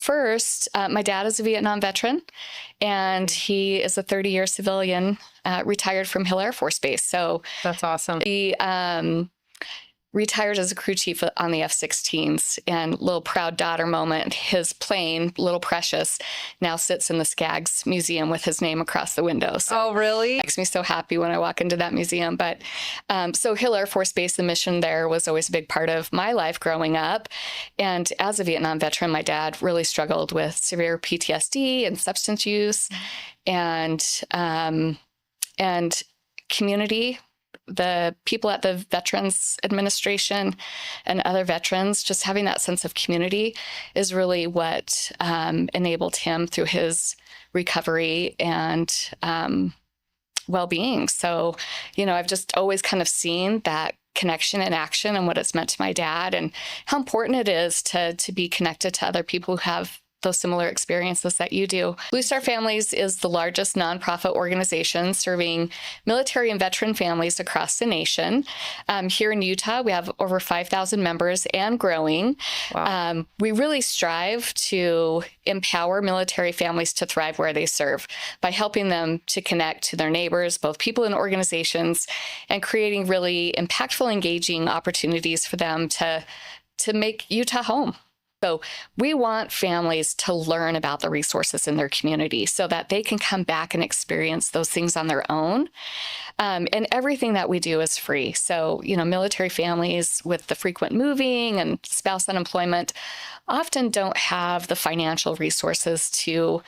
First, my dad is a Vietnam veteran, and he is a 30-year civilian, retired from Hill Air Force Base. So That's awesome. he retired as a crew chief on the F-16s, and little proud daughter moment. His plane, Little Precious, now sits in the Skaggs Museum with his name across the window. So Oh, really? it makes me so happy when I walk into that museum. But so Hill Air Force Base, the mission there was always a big part of my life growing up. And as a Vietnam veteran, my dad really struggled with severe PTSD and substance use, and community. The people at the Veterans Administration and other veterans, just having that sense of community is really what enabled him through his recovery and well-being. So, I've just always kind of seen that connection in action and what it's meant to my dad, and how important it is to be connected to other people who have those similar experiences that you do. Blue Star Families is the largest nonprofit organization serving military and veteran families across the nation. Here in Utah, we have over 5,000 members and growing. Wow. We really strive to empower military families to thrive where they serve by helping them to connect to their neighbors, both people and organizations, and creating really impactful, engaging opportunities for them to make Utah home. So we want families to learn about the resources in their community so that they can come back and experience those things on their own. And everything that we do is free. So, military families with the frequent moving and spouse unemployment often don't have the financial resources to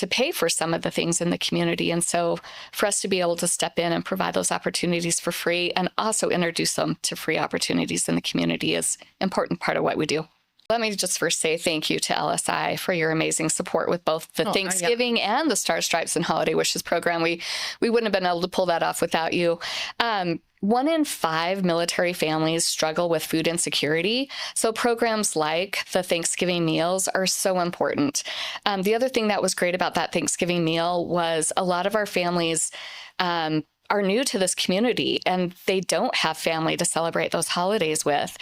pay for some of the things in the community. And so for us to be able to step in and provide those opportunities for free and also introduce them to free opportunities in the community is an important part of what we do. Let me just first say thank you to LSI for your amazing support with both the Thanksgiving and the Stars, Stripes, and Holiday Wishes program. We wouldn't have been able to pull that off without you. 1 in 5 military families struggle with food insecurity. So programs like the Thanksgiving meals are so important. The other thing that was great about that Thanksgiving meal was a lot of our families are new to this community, and they don't have family to celebrate those holidays with.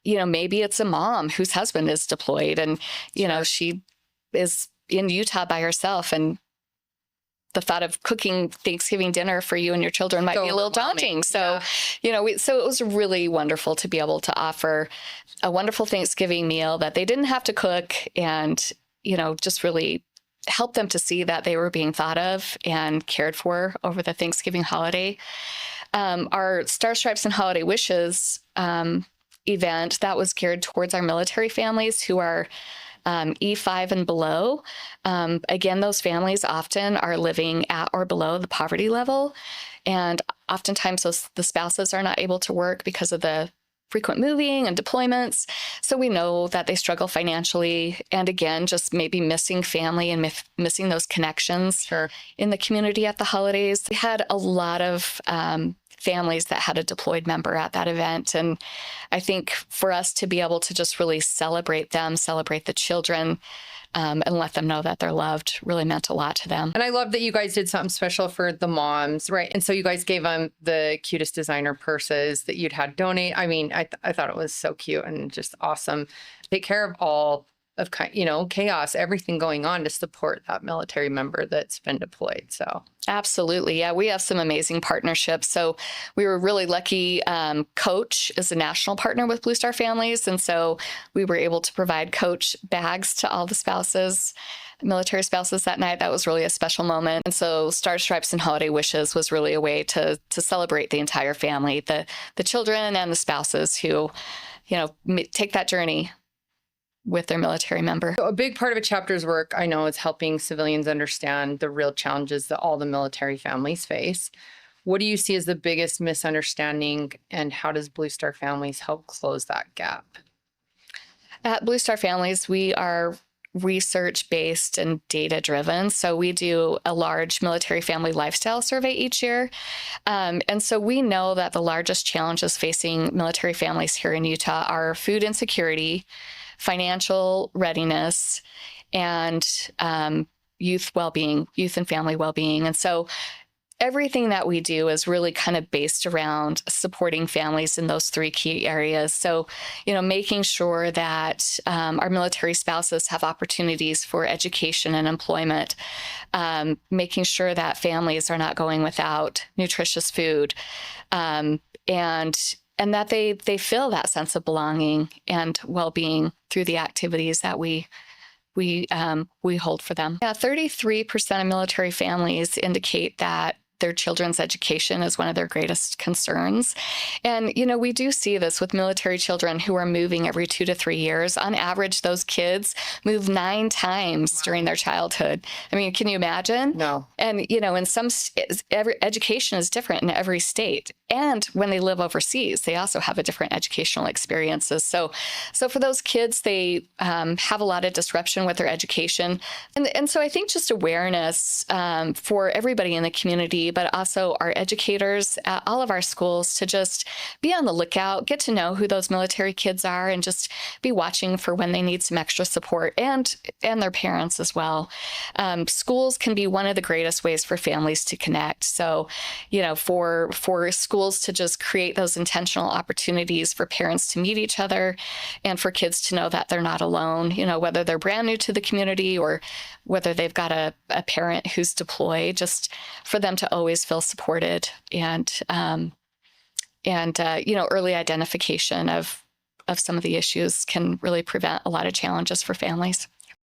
Maybe it's a mom whose husband is deployed and, she is in Utah by herself, and the thought of cooking Thanksgiving dinner for you and your children might be a little daunting. So, so it was really wonderful to be able to offer a wonderful Thanksgiving meal that they didn't have to cook, and, just really help them to see that they were being thought of and cared for over the Thanksgiving holiday. Our Star, Stripes, and Holiday Wishes event that was geared towards our military families who are E5 and below. Again, those families often are living at or below the poverty level, and oftentimes the spouses are not able to work because of the frequent moving and deployments. So we know that they struggle financially, and again, just maybe missing family and missing those connections in the community at the holidays. We had a lot of families that had a deployed member at that event. And I think for us to be able to just really celebrate them, celebrate the children, and let them know that they're loved really meant a lot to them. And I love that you guys did something special for the moms, right? And so you guys gave them the cutest designer purses that you'd had donate. I mean, I thought it was so cute and just awesome. Take care of all of chaos, everything going on to support that military member that's been deployed. So absolutely. Yeah, we have some amazing partnerships. So we were really lucky. Coach is a national partner with Blue Star Families. And so we were able to provide Coach bags to all the spouses, military spouses that night. That was really a special moment. And so Stars, Stripes, and Holiday Wishes was really a way to celebrate the entire family, the children and the spouses who, take that journey with their military member. So a big part of a chapter's work, I know, is helping civilians understand the real challenges that all the military families face. What do you see as the biggest misunderstanding, and how does Blue Star Families help close that gap? At Blue Star Families, we are research-based and data-driven. So we do a large military family lifestyle survey each year. And so we know that the largest challenges facing military families here in Utah are food insecurity, financial readiness, and youth well-being, youth and family well-being. And so everything that we do is really kind of based around supporting families in those three key areas. So, making sure that our military spouses have opportunities for education and employment, making sure that families are not going without nutritious food, and that they feel that sense of belonging and well-being through the activities that we hold for them. Yeah, 33% of military families indicate that their children's education is one of their greatest concerns. And, we do see this with military children who are moving every 2 to 3 years. On average, those kids move 9 times during their childhood. I mean, can you imagine? No. And, in every education is different in every state. And when they live overseas, they also have a different educational experiences. So for those kids, they have a lot of disruption with their education. And so I think just awareness for everybody in the community, but also our educators at all of our schools, to just be on the lookout, get to know who those military kids are, and just be watching for when they need some extra support, and their parents as well. Schools can be one of the greatest ways for families to connect. So, for schools to just create those intentional opportunities for parents to meet each other and for kids to know that they're not alone, whether they're brand new to the community or whether they've got a parent who's deployed, just for them to always feel supported, and early identification of some of the issues can really prevent a lot of challenges for families.